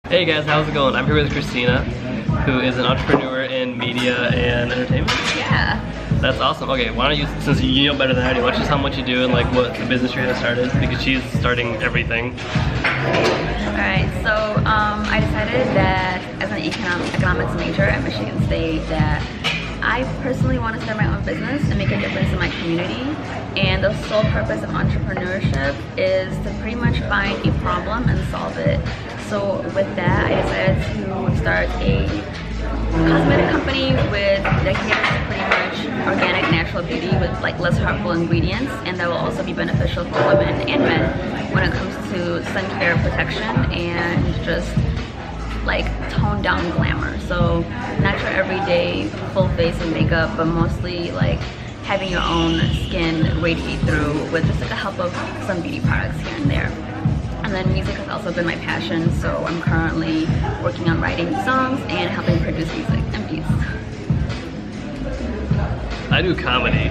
Hey guys, how's it going? I'm here with Christina, who is an entrepreneur in media and entertainment. Yeah. That's awesome. Okay, why don't you, since you know better than I do, why don't you tell me what you do and like what the business you're gonna start is, because she's starting everything. Alright, so I decided that as an economics major at Michigan State that I personally want to start my own business and make a difference in my community. And the sole purpose of entrepreneurship is to pretty much find a problem and solve it. So with that, I decided to start a cosmetic company with dedicated to pretty much organic natural beauty with like less harmful ingredients, and that will also be beneficial for women and men when it comes to sun care, protection, and just like toned down glamour. So not your everyday full face of makeup, but mostly like having your own skin radiate through with just like the help of some beauty products here and there. And then music has also been my passion, so I'm currently working on writing songs and helping produce music and beats. I do comedy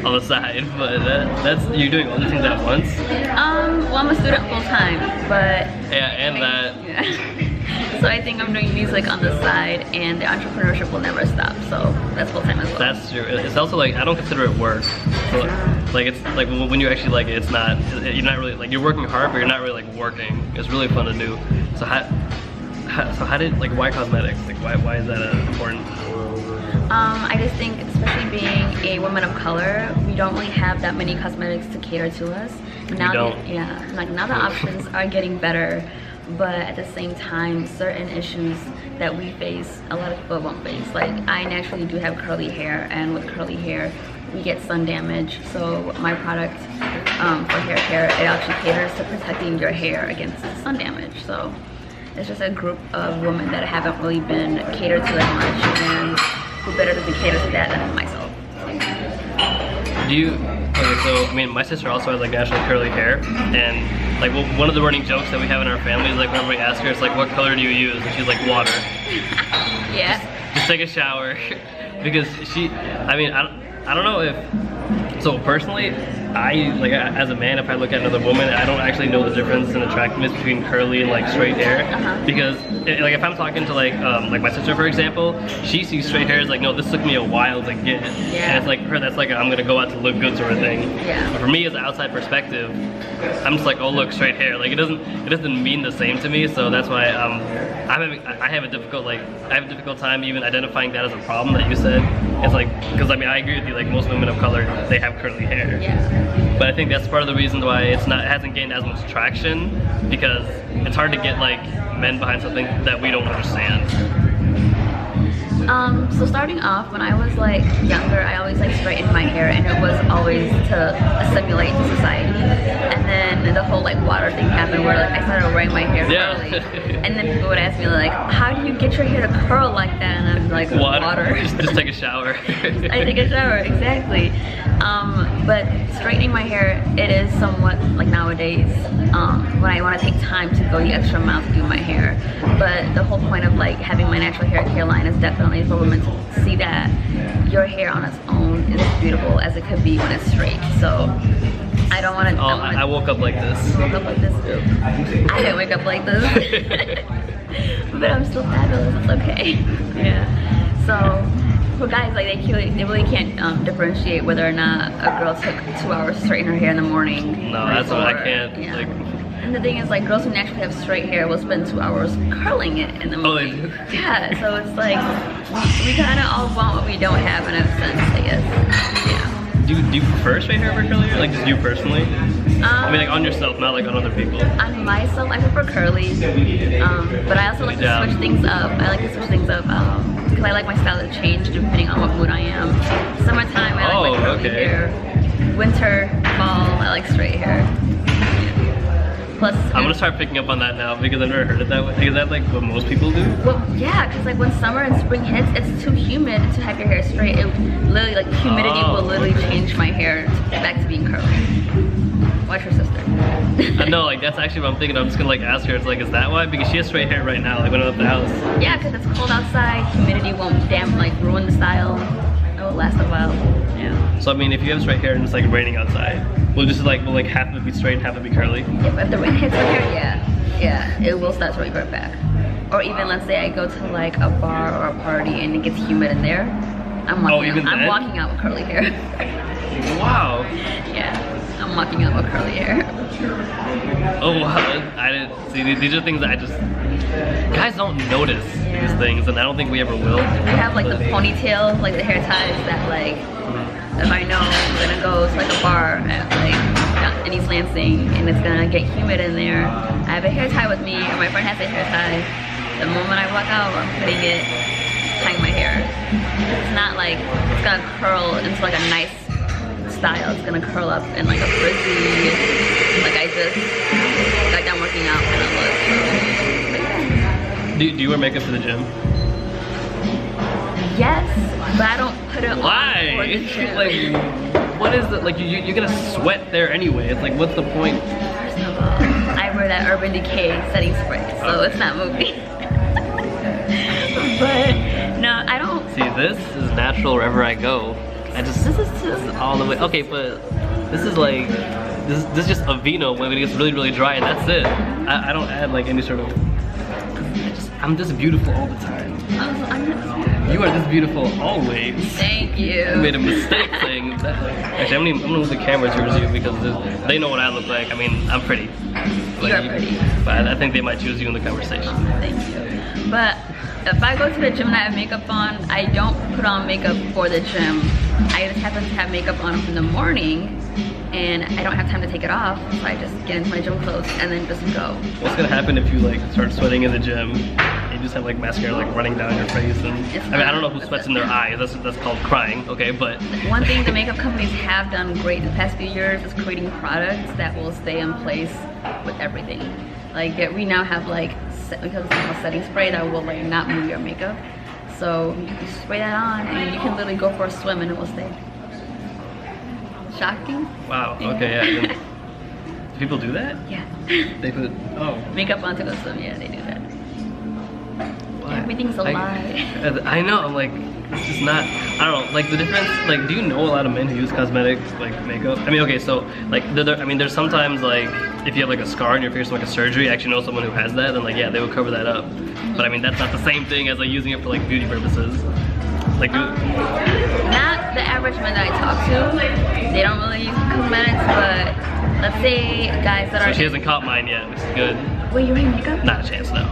on the side, but that's you're doing all these things at once. Well, I'm a student full time, but yeah, and that. Yeah. So I think I'm doing music on the side, and the entrepreneurship will never stop. So that's full time as well. That's true. It's also like I don't consider it work. So, like it's like when you actually like it, it's not. You're not really like you're working hard, but you're not really like working. It's really fun to do. So how did like why cosmetics? Like why is that important? I just think, especially being a woman of color, we don't really have that many cosmetics to cater to us. Now, now the options are getting better, but at the same time, certain issues that we face, a lot of people won't face. Like I naturally do have curly hair, and with curly hair, we get sun damage. So my product for hair care, it actually caters to protecting your hair against sun damage. So it's just a group of women that haven't really been catered to that much, and who better to be catered to that than myself. Do you, okay, so I mean my sister also has like naturally curly hair, and like one of the running jokes that we have in our family is like whenever we ask her, it's like, what color do you use? And she's like, water. Yeah. Just take a shower. Because she, I mean, I don't know if, so personally, I, like as a man, if I look at another woman, I don't actually know the difference in attractiveness between curly and like straight hair. Because like if I'm talking to like my sister, for example, she sees straight hair as like, no, this took me a while to get. And it's like her, that's like I'm gonna go out to look good sort of thing. But for me, as an outside perspective, I'm just like, oh look, straight hair. Like it doesn't mean the same to me. So that's why I have a difficult time even identifying that as a problem that you said. It's like, because I mean I agree with you, like most women of color, they have curly hair. But I think that's part of the reason why it hasn't gained as much traction, because it's hard to get like men behind something that we don't understand. So starting off, when I was like younger, I always like straightened my hair, and it was always to assimilate to society. And then the whole like water thing happened, where like I started wearing my hair curly, and then people would ask me like, how do you get your hair to curl like that? And I'm like, water. Just take a shower. I take a shower, exactly. But straightening my hair, it is somewhat like nowadays when I want to take time to go the extra mile to do my hair. But the whole point of like having my natural hair line is definitely for women to see that your hair on its own is as beautiful as it could be when it's straight. So I don't want to. I woke up like this. I woke up like this too. I didn't wake up like this, but I'm still fabulous. It's okay. Yeah. So for guys, like they really can't differentiate whether or not a girl took 2 hours to straighten her hair in the morning. No, that's what I can't. Yeah. Like, and the thing is, like, girls who naturally have straight hair will spend 2 hours curling it in the morning. Oh, they do? Yeah, so it's like, we kind of all want what we don't have in a sense, I guess. Yeah. Do you prefer straight hair over curly hair? Like, just you personally? I mean, like, on yourself, not like on other people. On myself, I prefer curly. But I also like to switch things up. I like to switch things up because I like my style to change depending on what mood I am. Summertime, I like my curly hair. Winter, fall, I like straight hair. Plus, I'm gonna start picking up on that now because I've never heard it that way. Is that like what most people do? Well, yeah, because like when summer and spring hits, it's too humid to have your hair straight. It literally, like humidity will literally change my hair back to being curly. Watch your sister. No, like that's actually what I'm thinking. I'm just gonna like ask her. It's like, is that why? Because she has straight hair right now, like when I left the house. Yeah, because it's cold outside. Humidity won't ruin the style. It will last a while. Yeah. So I mean, if you have straight hair and it's like raining outside, will like half of it be straight and half of it be curly? If the rain hits my hair, yeah. Yeah, it will start to revert back. Or even let's say I go to like a bar or a party and it gets humid in there. I'm walking out with curly hair. Wow. Yeah, I'm walking out with curly hair. Oh wow, I didn't see. These are things that guys don't notice these things, and I don't think we ever will. I have like the ponytail, like the hair ties that like, if I know I'm gonna go to like a bar at like in East Lansing and it's gonna get humid in there, I have a hair tie with me, or my friend has a hair tie. The moment I walk out, I'm putting it, tying my hair. It's not like it's gonna curl into like a nice style. It's gonna curl up in like a frizzy, like I just got done working out kind of look. Do you wear makeup to the gym? Yes, but I don't put it on. Why? For the gym. Like, what is it? Like, you're gonna sweat there anyway. It's like, what's the point? First of all, I wear that Urban Decay setting spray, so it's not moving. But no, I don't. See, this is natural wherever I go. This is all the way. Okay, but this is like, this is just Aveeno when it gets really, really dry, and that's it. I don't add like any sort of. I'm just beautiful all the time. Oh, I'm not. You are this beautiful always. Thank you. I made a mistake saying that. Actually, I'm gonna move the camera towards you because they know what I look like. I mean, I'm pretty. You are pretty. But I think they might choose you in the conversation. Thank you. But if I go to the gym and I have makeup on, I don't put on makeup for the gym. I just happen to have makeup on in the morning and I don't have time to take it off, so I just get into my gym clothes and then just go. What's gonna happen if you like start sweating in the gym? You just have like mascara like running down your face, and I mean I don't know who sweats in their eyes. That's called crying. Okay, but one thing the makeup companies have done great the past few years is creating products that will stay in place with everything. Like we now have like we have a setting spray that will like not move your makeup. So you can spray that on and you can literally go for a swim and it will stay. Shocking? Wow, okay, yeah. Do people do that? Yeah. They put, makeup onto the swim, yeah, they do that. What? Everything's a lie. I know, I'm like, it's just not, I don't know, like the difference, like do you know a lot of men who use cosmetics, like makeup? I mean, okay, so like, there's sometimes like, if you have like a scar on your face from like a surgery, I actually know someone who has that, then like, yeah, they would cover that up. But I mean, that's not the same thing as like using it for like beauty purposes. Like, not the average men that I talk to, they don't really use cosmetics, but let's say guys that are... So she hasn't caught mine yet, which is good. Wait, you're wearing makeup? Not a chance, no.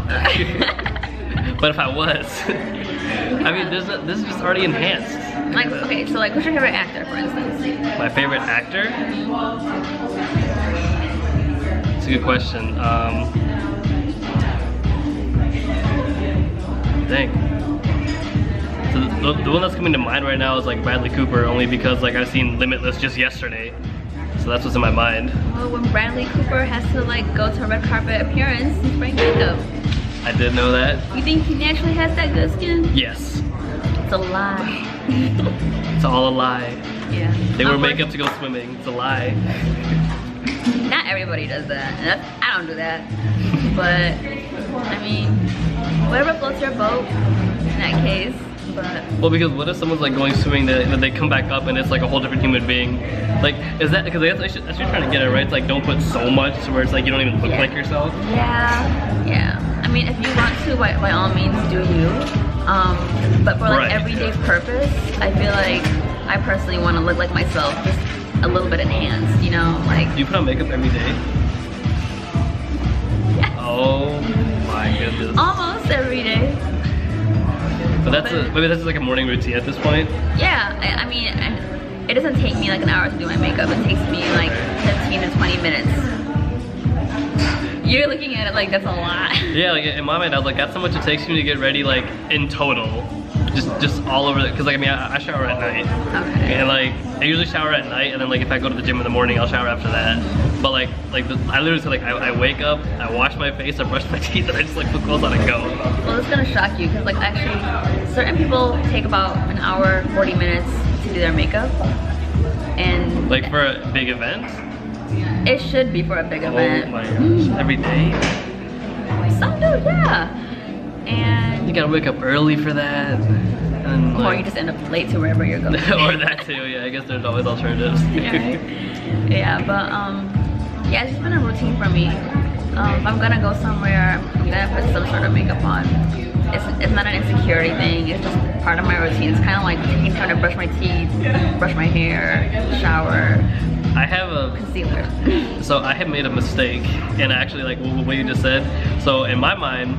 But if I was, I mean, this is just already enhanced. Like, okay, so like, who's your favorite actor, for instance? My favorite actor? It's a good question. Dang. So the one that's coming to mind right now is like Bradley Cooper, only because like I've seen Limitless just yesterday. So that's what's in my mind. Well, when Bradley Cooper has to like go to a red carpet appearance, he's wearing makeup. I did know that. You think he naturally has that good skin? Yes. It's a lie. It's all a lie. Yeah. They wear makeup to go swimming. It's a lie. Not everybody does that. I don't do that. But, I mean, whatever floats your boat in that case. But well, because what if someone's like going swimming, then they come back up and it's like a whole different human being? Like, is that, because that's what you're trying to get at, right? It's like, don't put so much to where it's like you don't even look like yourself. Yeah. I mean, if you want to, by all means, do you. But for like everyday purpose, I feel like I personally want to look like myself, just a little bit enhanced, you know? Like. Do you put on makeup every day? Yes. Oh my goodness. Almost every day. But maybe that's like a morning routine at this point. Yeah, I mean, it doesn't take me like an hour to do my makeup. It takes me like 15 to 20 minutes. You're looking at it like that's a lot. Yeah, like in my mind, I was like, that's how much it takes me to get ready, like in total, just all over it. Cause like I mean, I shower at night. Okay. And like I usually shower at night, and then like if I go to the gym in the morning, I'll shower after that. But I literally say like I wake up, I wash my face, I brush my teeth, and I just like put clothes on and go. Well, it's gonna shock you, cause like actually, certain people take about an hour, 40 minutes to do their makeup, and like for a big event. It should be for a big event. Oh my gosh, every day? Some do, yeah. And you gotta wake up early for that. And or you just end up late to wherever you're going. Or that too, yeah. I guess there's always alternatives. Yeah, but yeah, it's just been a routine for me. If I'm gonna go somewhere, I'm gonna put some sort of makeup on. It's not an insecurity thing, it's just part of my routine. It's kind of like taking time to brush my teeth, brush my hair, shower. I have a concealer. So I have made a mistake, and actually, like what you just said. So in my mind,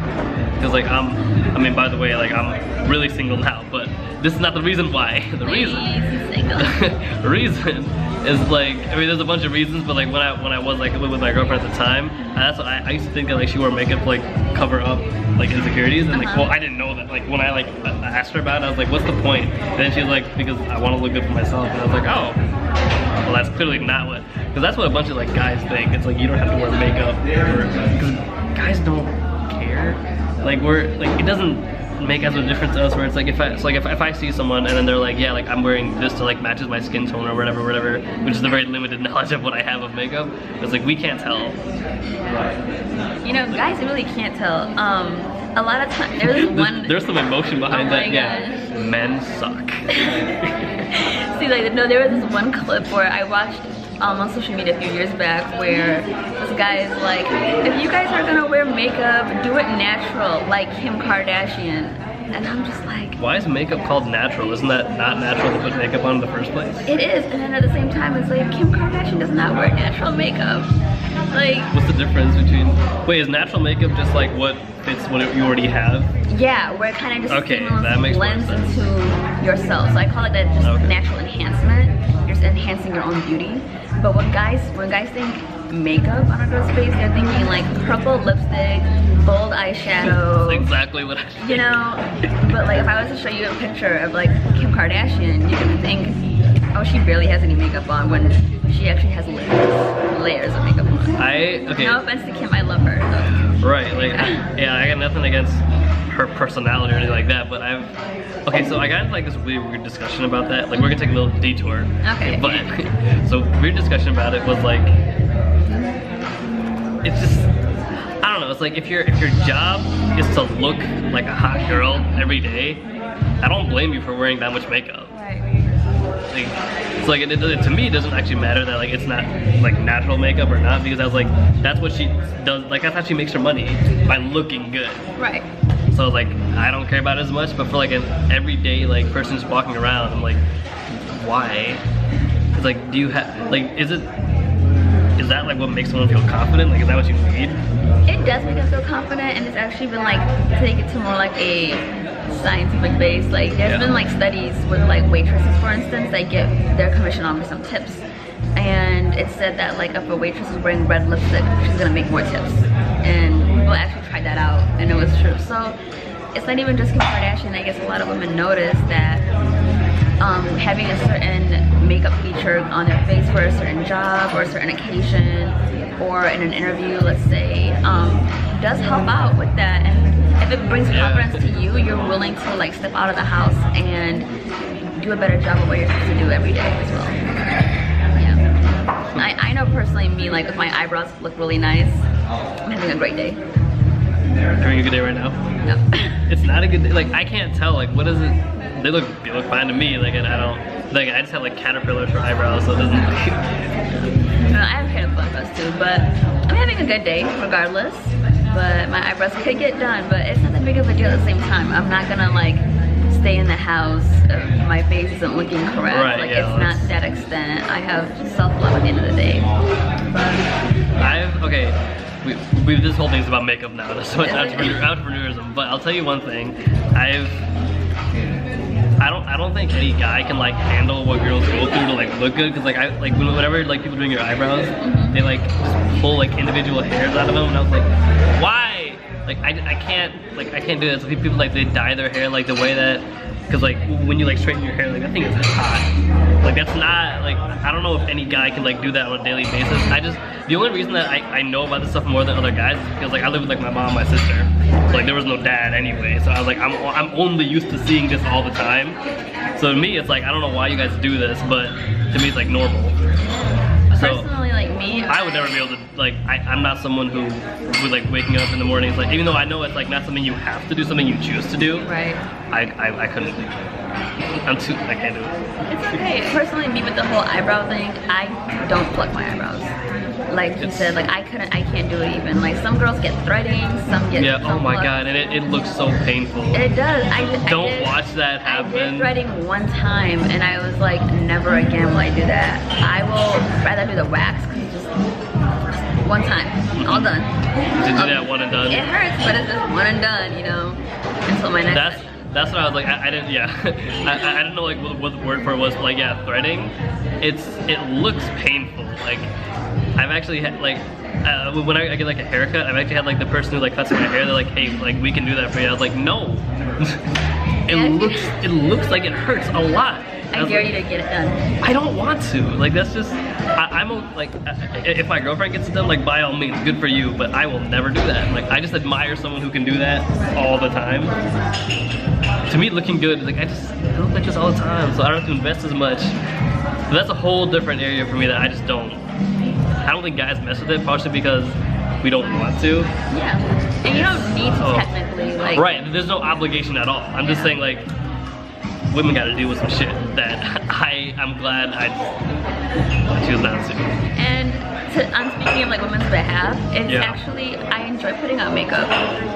because like I mean, by the way, like I'm really single now, but this is not the reason why. The reason is like, I mean, there's a bunch of reasons, but like when I was like with my girlfriend at the time, that's what I used to think that like she wore makeup to like cover up like insecurities, and like, well, I didn't know that. Like when I like asked her about it, I was like, what's the point? And then she was like, because I want to look good for myself, and I was like, oh. Well, that's clearly not what, because that's what a bunch of like guys think. It's like you don't have to wear makeup, because guys don't care. Like it doesn't make as much difference to us. Where it's like if I see someone and then they're like, yeah, like I'm wearing this to like matches my skin tone or whatever, which is the very limited knowledge of what I have of makeup. It's like we can't tell. You know, guys really can't tell. A lot of times there's some emotion behind that. Yeah, men suck. See, like, no, there was this one clip where I watched on social media a few years back where this guy is like, if you guys are gonna wear makeup, do it natural, like Kim Kardashian. And I'm just like, why is makeup called natural? Isn't that not natural to put makeup on in the first place? It is, and then at the same time, it's like Kim Kardashian does not wear natural makeup. Like, what's the difference between? Wait, is natural makeup just like what fits what you already have? Yeah, where it kind of just blends into yourself. So I call it that just natural enhancement. You're just enhancing your own beauty. But when guys think makeup on a girl's face, they're thinking like purple lipstick, bold eyeshadow. That's exactly what I think. You know, but like if I was to show you a picture of like Kim Kardashian, you can think, oh, she barely has any makeup on, when she actually has layers of makeup on. No offense to Kim, I love her. So. Right, like, yeah, I got nothing against her personality or anything like that, but so I got into like this weird discussion about that. Like, we're gonna take a little detour. Okay. But, so weird discussion about it was like, it's just, I don't know, it's like if your job is to look like a hot girl every day, I don't blame you for wearing that much makeup. Right. Like, it's like to me it doesn't actually matter that like it's not like natural makeup or not, because I was like, that's what she does, like that's how she makes her money, by looking good. Right. So like I don't care about it as much, but for like an everyday like person just walking around, I'm like, why? It's like, do you have like, is that like what makes someone feel confident? Like, is that what you need? It does make them feel confident, and it's actually been like, take it to more like a scientific base. Like there's been like studies with like waitresses, for instance, that get their commission on for some tips, and it said that like if a waitress is wearing red lipstick, she's gonna make more tips, and people actually tried that out and it was true. So it's not even just Kim Kardashian. I guess a lot of women notice that having a certain makeup feature on their face for a certain job or a certain occasion or in an interview, let's say, does help out with that. And if it brings confidence to you, you're willing to like step out of the house and do a better job of what you're supposed to do every day as well. Yeah. I know personally, me, like if my eyebrows look really nice, I'm having a great day. Having a good day right now? No. It's not a good day. Like I can't tell. Like what is it? They look fine to me. Like, and I don't. Like I just have like caterpillars for eyebrows, so it doesn't. No, I have caterpillar eyebrows too, but I'm having a good day regardless. But my eyebrows could get done, but it's not that big of a deal at the same time. I'm not gonna like stay in the house if my face isn't looking correct. Right, like yeah, it's not that extent. I have self-love at the end of the day. But this whole thing's about makeup now. That's so much entrepreneurism. But I'll tell you one thing. I don't think any guy can like handle what girls go through to like look good, because like whenever like people doing your eyebrows, they like just pull like individual hairs out of them, and I was like, why? Like I can't do that. So people like they dye their hair like the way that, because like when you like straighten your hair, like that thing is hot. Like that's not like, I don't know if any guy can like do that on a daily basis. The only reason that I know about this stuff more than other guys is because like I live with like my mom and my sister. So, like there was no dad anyway, so I was like, I'm only used to seeing this all the time. So to me it's like, I don't know why you guys do this, but to me it's like normal. Personally, like me, I would never be able to like I'm not someone who would like waking up in the mornings like, even though I know it's like not something you have to do, something you choose to do. Right. I couldn't do it. I can't do it. It's okay. Personally, me with the whole eyebrow thing, I don't pluck my eyebrows. Like you said, like I can't do it even. Like some girls get threading, some get. Yeah. Oh my god, and it looks so painful. It does. Don't watch that happen. I did threading one time, and I was like, never again will I do that. I will rather do the wax because it's just one time, all done. To do that one and done. It hurts, but it's just one and done, you know. Until my next. That's what I was like. I didn't. Yeah. I didn't know like what the word for it was. But like yeah, threading. It looks painful. Like I've actually had like when I get like a haircut, I've actually had like the person who like cuts my hair. They're like, hey, like we can do that for you. I was like, no. It looks like it hurts a lot. I dare you to get it done. I don't want to. Like that's just. Like if my girlfriend gets it done, like by all means, good for you. But I will never do that. Like I just admire someone who can do that all the time. To me, looking good, like I look like this all the time, so I don't have to invest as much. But that's a whole different area for me that I just don't. I don't think guys mess with it, partially because we don't want to. Yeah, and you don't need to technically like. Right, there's no obligation at all. I'm just saying like, women got to deal with some shit that I'm glad I choose not to. And I'm speaking of like women's behalf, it's actually, I enjoy putting on makeup.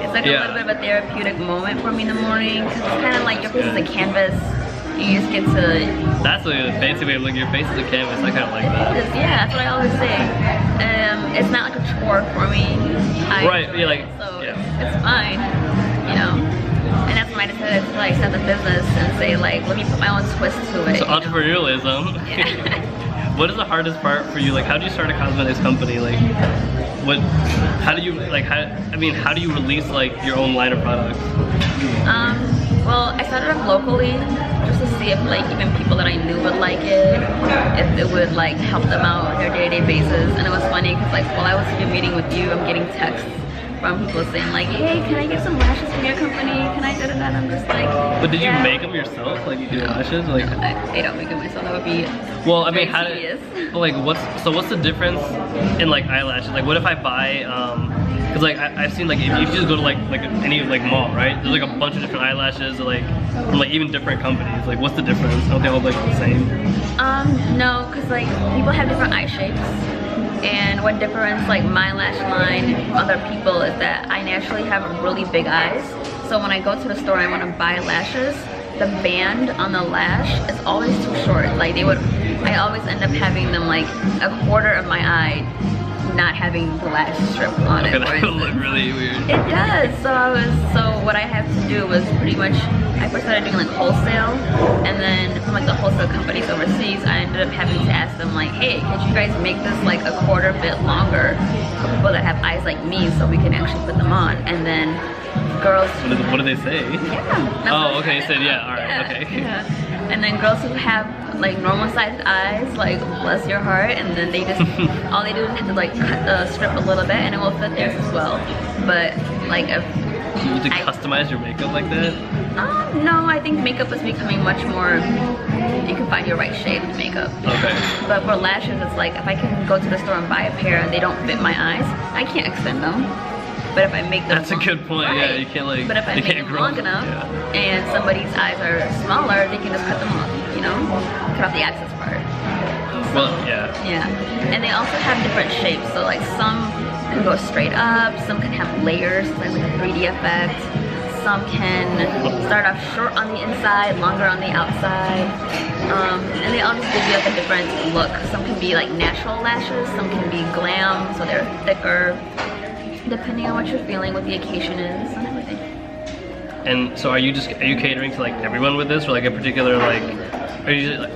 It's like a little bit of a therapeutic moment for me in the morning. It's kind of like your face is a canvas. You just get to... That's a fancy way of looking. Your face is a canvas. I kind of like that. Yeah, that's what I always say. It's not like a chore for me. Right, yeah, like... So it's fine, you know? And that's when I decided to like start the business and say like, let me put my own twist to it. So entrepreneurialism. Yeah. What is the hardest part for you? Like, how do you start a cosmetics company? Like, how do you release like your own line of products? Well, I started off locally just to see if like even people that I knew would like it, if it would like help them out on their day-to-day basis. And it was funny because like while I was even meeting with you, I'm getting texts from people saying like, hey, can I get some lashes from your company? Can I do that? I'm just like, but did you make them yourself? Like you do lashes? Like I don't make them myself. That would be well. I mean, what's the difference in like eyelashes? Like what if I buy because like I've seen like if you just go to like any like mall, right? There's like a bunch of different eyelashes like from like even different companies. Like what's the difference? Don't they all look the same? No, because like people have different eye shapes. And what difference like my lash line from other people is that I naturally have really big eyes. So when I go to the store and I want to buy lashes, the band on the lash is always too short. Like I always end up having them like a quarter of my eye not having the lash strip on it. Okay, that would look really weird. It does. So what I have to do was pretty much, I first started doing like wholesale, and then from like the wholesale companies overseas, I ended up having to ask them like, hey, could you guys make this like a quarter bit longer for people that have eyes like me so we can actually put them on? And then girls who, what do they say? Yeah. Oh, okay, you said yeah, alright, yeah, okay. Yeah. And then girls who have like normal sized eyes, like bless your heart, and then they just all they do is have to like cut the strip a little bit and it will fit theirs as well. But like if you need to customize your makeup like that? No, I think makeup is becoming much more, you can find your right shade with makeup. Okay. But for lashes, it's like if I can go to the store and buy a pair and they don't fit my eyes, I can't extend them. But if I make them That's a good point, right. Yeah, you can't like, but if I make them long enough and somebody's eyes are smaller, they can just cut them off, you know? Cut off the excess part. Well, yeah. Yeah, and they also have different shapes. So like some can go straight up, some can have layers, like a 3D effect. Some can start off short on the inside, longer on the outside. And they all just give you like a different look. Some can be like natural lashes, some can be glam, so they're thicker. Depending on what you're feeling, what the occasion is, and everything. And so are you catering to like everyone with this, or like a particular like, are you just, like,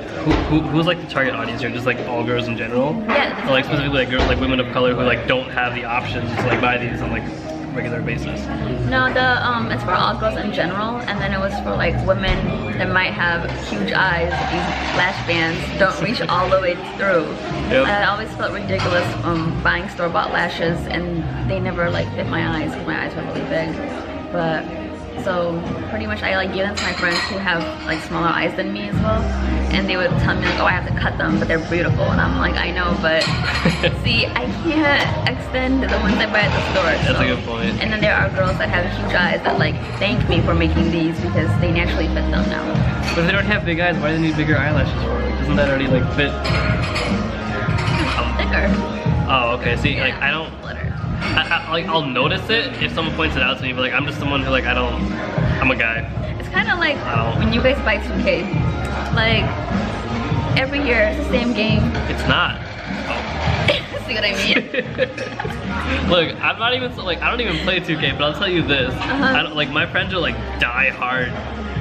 who's like the target audience here? Just like all girls in general? Yeah. Or like specifically like girls, like women of color who like don't have the options to like buy these on like regular basis? No, it's for all girls in general, and then it was for like women that might have huge eyes. These lash bands don't reach all the way through. Yep. I always felt ridiculous buying store-bought lashes, and they never like fit my eyes because my eyes were really big. But So pretty much I like give them to my friends who have like smaller eyes than me as well, and they would tell me like, oh, I have to cut them, but they're beautiful, and I'm like, I know, but see, I can't extend the ones I buy at the store. That's a good point. And then there are girls that have huge eyes that like thank me for making these because they naturally fit them now. But if they don't have big eyes, why do they need bigger eyelashes for? Like, doesn't that already like fit? Thicker. Oh, okay. See, Yeah. like I don't. Glitter. Like I'll notice it if someone points it out to me, but like I'm just someone who like I'm a guy. It's kind of like Oh. when you guys buy 2K. Like every year it's the same game. It's not. See what I mean? Look, I'm not even like I don't even play 2K, but I'll tell you this. I don't, like my friends are like die hard.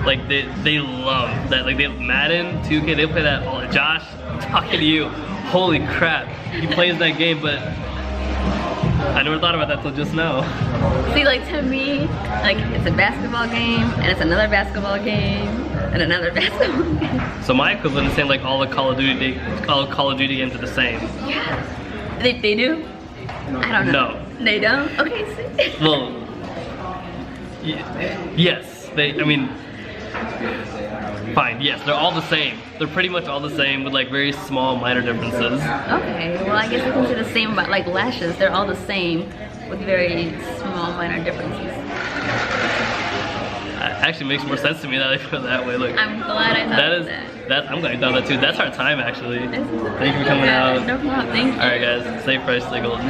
Like they love that. Like they Madden, 2K, they play that all. Josh, I'm talking to you. Holy crap, he plays that game, but I never thought about that till just now. See, like to me, like it's a basketball game and it's another basketball game and another basketball game. So my equivalent is saying like all Call of Duty games are the same. Yeah. They do? I don't know. No. They don't? Okay, see. Well, yes. I mean, fine. Yes, they're all the same. They're pretty much all the same with like very small minor differences. Okay, well I guess we can say the same about like lashes. They're all the same with very small minor differences. Actually makes more sense to me that I feel that way. Look, I'm glad I thought that. I'm glad you thought that too. That's our time actually. It's- Thank you for coming out. No problem, thank you. Alright guys, stay fresh, stay golden.